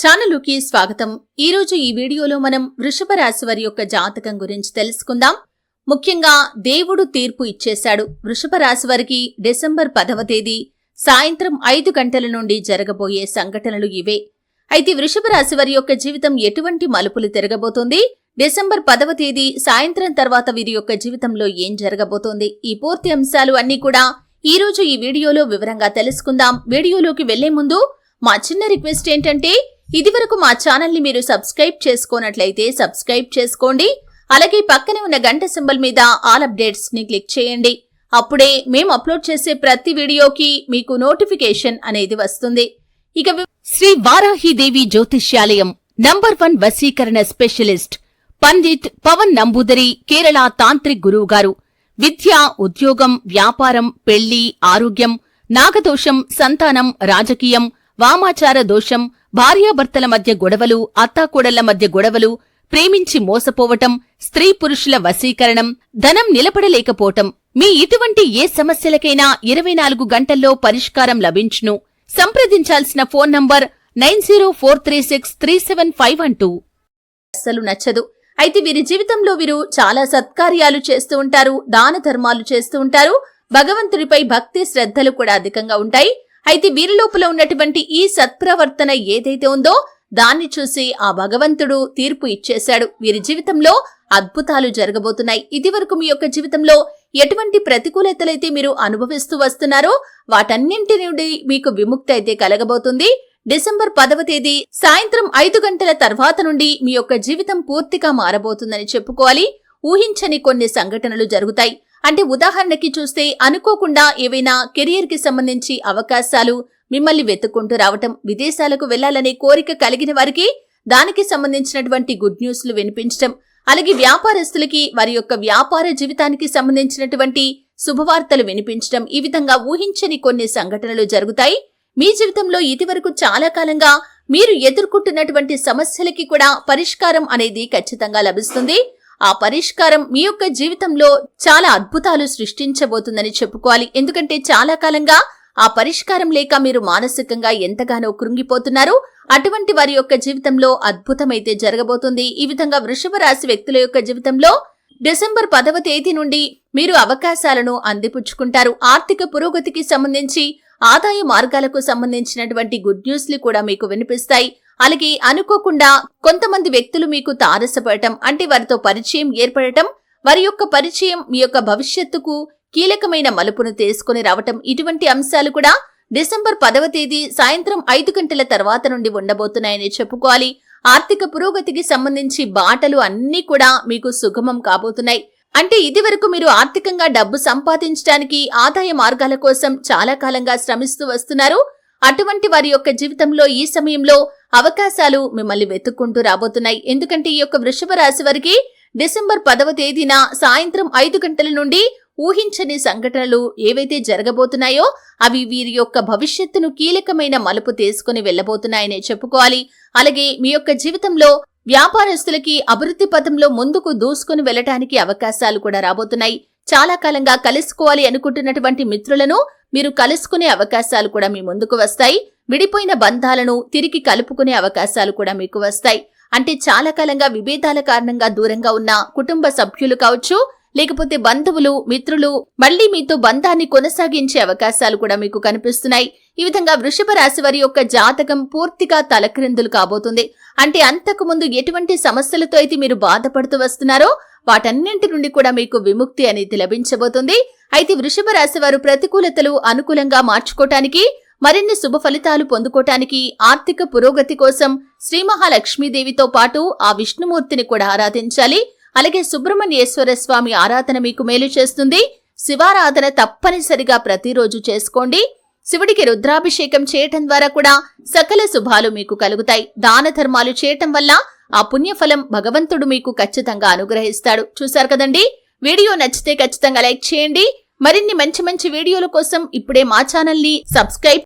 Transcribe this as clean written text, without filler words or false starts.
ఛానలుకి స్వాగతం. ఈరోజు ఈ వీడియోలో మనం వృషభ రాశి వారి యొక్క జాతకం గురించి తెలుసుకుందాం. ముఖ్యంగా దేవుడు తీర్పు ఇచ్చేశాడు. వృషభ రాశి వారికి డిసెంబర్ 10వ తేదీ సాయంత్రం 5 గంటల నుండి జరగబోయే సంఘటనలు ఇవే. అయితే వృషభ రాశి వారి యొక్క జీవితం ఎటువంటి మలుపులు తిరగబోతోంది, డిసెంబర్ 10వ తేదీ సాయంత్రం తర్వాత వీరి యొక్క జీవితంలో ఏం జరగబోతోంది, ఈ పూర్తి అంశాలు అన్నీ కూడా ఈ రోజు ఈ వీడియోలో వివరంగా తెలుసుకుందాం. వీడియోలోకి వెళ్లే ముందు మా చిన్న రిక్వెస్ట్ ఏంటంటే, ఇదివరకు మా ఛానల్ ని మీరు సబ్స్క్రైబ్ చేసుకోనట్లయితే సబ్స్క్రైబ్ చేసుకోండి. అలాగే పక్కనే ఉన్న గంట సింబల్ మీద ఆల్ అప్డేట్స్ ని క్లిక్ చేయండి. అప్పుడే మేము అప్లోడ్ చేసే ప్రతి వీడియోకి మీకు నోటిఫికేషన్ అనేది వస్తుంది. ఇక శ్రీ వారాహిదేవి జ్యోతిష్యాలయం నంబర్ 1 వశీకరణ స్పెషలిస్ట్ పండిత్ పవన్ నంబూదరి, కేరళ తాంత్రిక్ గురువు గారు. విద్య, ఉద్యోగం, వ్యాపారం, పెళ్లి, ఆరోగ్యం, నాగదోషం, సంతానం, రాజకీయం, వామాచార దోషం, భార్యాభర్తల మధ్య గొడవలు, అత్తాకోడళ్ల మధ్య గొడవలు, ప్రేమించి మోసపోవటం, స్త్రీ పురుషుల వశీకరణం, ధనం నిలబడలేకపోవటం, మీ ఇటువంటి ఏ సమస్యలకైనా 24 గంటల్లో పరిష్కారం లభించును. సంప్రదించాల్సిన ఫోన్ నంబర్ 9043637512. అస్సలు నచ్చదు. అయితే వీరి జీవితంలో వీరు చాలా సత్కార్యాలు చేస్తూ ఉంటారు, దాన ధర్మాలు చేస్తూ ఉంటారు, భగవంతుడిపై భక్తి శ్రద్ధలు కూడా అధికంగా ఉంటాయి. అయితే వీరి లోపల ఉన్నటువంటి ఈ సత్ప్రవర్తన ఏదైతే ఉందో దాన్ని చూసి ఆ భగవంతుడు తీర్పు ఇచ్చేశాడు. వీరి జీవితంలో అద్భుతాలు జరగబోతున్నాయి. ఇదివరకు మీ యొక్క జీవితంలో ఎటువంటి ప్రతికూలతలైతే మీరు అనుభవిస్తూ వస్తున్నారో వాటన్నింటి నుండి మీకు విముక్తి అయితే కలగబోతుంది. డిసెంబర్ 10వ తేదీ సాయంత్రం 5 గంటల తర్వాత నుండి మీ యొక్క జీవితం పూర్తిగా మారబోతుందని చెప్పుకోవాలి. ఊహించని కొన్ని సంఘటనలు జరుగుతాయి. అంటే ఉదాహరణకి చూస్తే, అనుకోకుండా ఏవైనా కెరియర్ కి సంబంధించి అవకాశాలు మిమ్మల్ని వెతుక్కుంటూ రావటం, విదేశాలకు వెళ్లాలనే కోరిక కలిగిన వారికి దానికి సంబంధించినటువంటి గుడ్ న్యూస్లు వినిపించటం, అలాగే వ్యాపారస్తులకి వారి యొక్క వ్యాపార జీవితానికి సంబంధించినటువంటి శుభవార్తలు వినిపించటం, ఈ విధంగా ఊహించని కొన్ని సంఘటనలు జరుగుతాయి. మీ జీవితంలో ఇదివరకు చాలా కాలంగా మీరు ఎదుర్కొంటున్నటువంటి సమస్యలకి కూడా పరిష్కారం అనేది ఖచ్చితంగా లభిస్తుంది. ఆ పరిష్కారం మీ యొక్క జీవితంలో చాలా అద్భుతాలు సృష్టించబోతుందని చెప్పుకోవాలి. ఎందుకంటే చాలా కాలంగా ఆ పరిష్కారం లేక మీరు మానసికంగా ఎంతగానో కృంగిపోతున్నారు. అటువంటి వారి యొక్క జీవితంలో అద్భుతమైతే జరగబోతుంది. ఈ విధంగా వృషభ రాశి వ్యక్తుల యొక్క జీవితంలో డిసెంబర్ 10వ తేదీ నుండి మీరు అవకాశాలను అందిపుచ్చుకుంటారు. ఆర్థిక పురోగతికి సంబంధించి, ఆదాయ మార్గాలకు సంబంధించినటువంటి గుడ్ న్యూస్లు కూడా మీకు వినిపిస్తాయి. అలాగే అనుకోకుండా కొంతమంది వ్యక్తులు మీకు తారసపడటం, అంటే వారితో పరిచయం ఏర్పడటం, వారి యొక్క పరిచయం మీ యొక్క భవిష్యత్తుకు కీలకమైన మలుపును తీసుకుని రావటం, ఇటువంటి అంశాలు కూడా డిసెంబర్ 10వ తేదీ సాయంత్రం 5 గంటల తర్వాత నుండి ఉండబోతున్నాయని చెప్పుకోవాలి. ఆర్థిక పురోగతికి సంబంధించి బాటలు అన్నీ కూడా మీకు సుగమం కాబోతున్నాయి. అంటే ఇదివరకు మీరు ఆర్థికంగా డబ్బు సంపాదించడానికి, ఆదాయ మార్గాల కోసం చాలా కాలంగా శ్రమిస్తూ వస్తున్నారు. అటువంటి వారి యొక్క జీవితంలో ఈ సమయంలో అవకాశాలు మిమ్మల్ని వెతుక్కుంటూ రాబోతున్నాయి. ఎందుకంటే ఈ యొక్క వృషభ రాశి వారికి డిసెంబర్ 10వ తేదీన సాయంత్రం 5 గంటల నుండి ఊహించని సంఘటనలు ఏవైతే జరగబోతున్నాయో అవి వీరి యొక్క భవిష్యత్తును కీలకమైన మలుపు తీసుకుని వెళ్లబోతున్నాయనే చెప్పుకోవాలి. అలాగే మీ యొక్క జీవితంలో వ్యాపారస్తులకి అభివృద్ధి పథంలో ముందుకు దూసుకుని వెళ్లటానికి అవకాశాలు కూడా రాబోతున్నాయి. చాలా కాలంగా కలుసుకోవాలి అనుకుంటున్నటువంటి మిత్రులను మీరు కలుసుకునే అవకాశాలు కూడా మీ ముందుకు వస్తాయి. విడిపోయిన బంధాలను తిరిగి కలుపుకునే అవకాశాలు కూడా మీకు వస్తాయి. అంటే చాలా కాలంగా విభేదాల కారణంగా దూరంగా ఉన్న కుటుంబ సభ్యులు కావచ్చు, లేకపోతే బంధువులు, మిత్రులు మళ్లీ మీతో బంధాన్ని కొనసాగించే అవకాశాలు కూడా మీకు కనిపిస్తున్నాయి. ఈ విధంగా వృషభ రాశి వారి యొక్క జాతకం పూర్తిగా తలక్రిందులు కాబోతుంది. అంటే అంతకు ముందు ఎటువంటి సమస్యలతో అయితే మీరు బాధపడుతూ వస్తున్నారో వాటన్నింటి నుండి కూడా మీకు విముక్తి అనేది లభించబోతుంది. అయితే వృషభ రాశి వారు ప్రతికూలతలు అనుకూలంగా మార్చుకోవటానికి, మరిన్ని శుభ ఫలితాలు పొందుకోవటానికి, ఆర్థిక పురోగతి కోసం శ్రీ మహాలక్ష్మీదేవితో పాటు ఆ విష్ణుమూర్తిని కూడా ఆరాధించాలి. అలాగే సుబ్రహ్మణ్యేశ్వర స్వామి ఆరాధన మీకు మేలు చేస్తుంది. శివారాధన తప్పనిసరిగా ప్రతిరోజు చేసుకోండి. శివుడికి రుద్రాభిషేకం చేయటం ద్వారా కూడా సకల శుభాలు మీకు కలుగుతాయి. దాన ధర్మాలు చేయటం వల్ల ఆ పుణ్యఫలం భగవంతుడు మీకు ఖచ్చితంగా అనుగ్రహిస్తాడు. చూశారు కదండి. వీడియో నచ్చితే ఖచ్చితంగా లైక్ చేయండి. మరిన్ని మంచి మంచి వీడియోల కోసం ఇప్పుడే మా ఛానల్ ని సబ్స్క్రైబ్